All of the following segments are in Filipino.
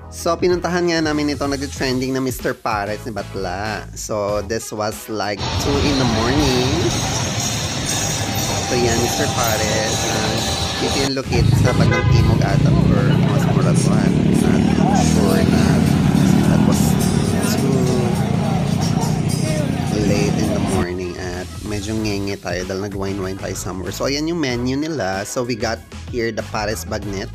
So, pinuntahan nga namin itong nag-trending na Mr. Pares ni Batla. So, this was like 2 in the morning. So, yan, Mr. Pares. Dito yung locate sa bandang Timog ata or mas muratuan. Not sure na that was too late in the morning at medyo ngenge tayo dahil nag-wine-wine tayo somewhere. So, ayan yung menu nila. So, we got here the Pares Bagnet.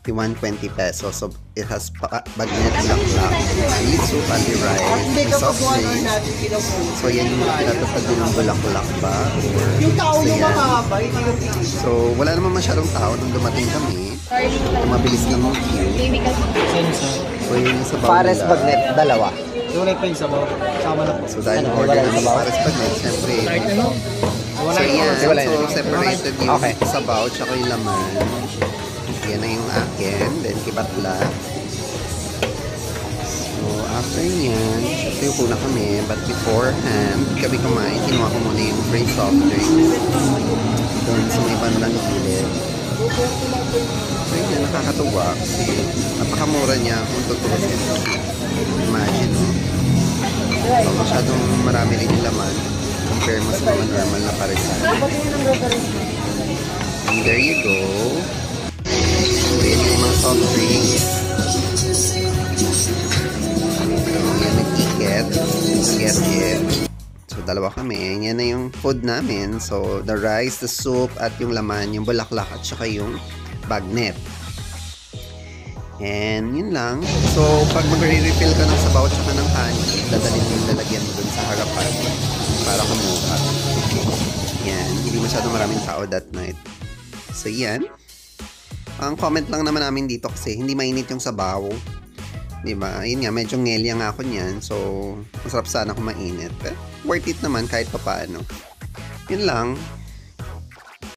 120 pesos. So, it has bagnet, laklak, ali soup, ali rice, soft drinks. So, yan yung pinatapag din ng bulaklak ba? So, yan. So, wala naman masyadong tao nung dumating kami. Mabilis lang yung queue. So, yun yung sabaw Pares nila. Bagnet, dalawa. Yung pa yung sabaw. Sama na po. So, dahil order namin Pares Bagnet, syempre. So, yan. So, separated yung sabaw tsaka yung laman. Yan na yung akin. Then, kibatla. So, after yan, ito yung kuna kami. But beforehand, kami kumain, kinuha ko muna yung free soft drinks. Doon sa may bandang gilid. So, yun, nakakatuwa. Kasi, napakamura niya kung tutusin. Imagine, no? So, masyadong marami rin yung laman. Compare mo sa mga normal na parisan. And there you go. So, yan yung mga soft drinks. So, yan nag-ticket. Get it. So, dalawa kami. Yan na yung food namin. So, the rice, the soup, at yung laman, yung bulaklak, at saka yung bagnet. And, yun lang. So, pag magre-refill ka ng sabaw at saka ng honey, dadalhin yung lalagyan mo dun sa harapan para kumuha. Yan. Hindi masyadong maraming tao that night. So, yan. Ang comment lang naman namin dito kasi hindi mainit yung sabaw. Diba? Ayun nga, medyo ngelya nga ako niyan. So, masarap sana kung mainit. Pero worth it naman kahit papaano. Yun lang.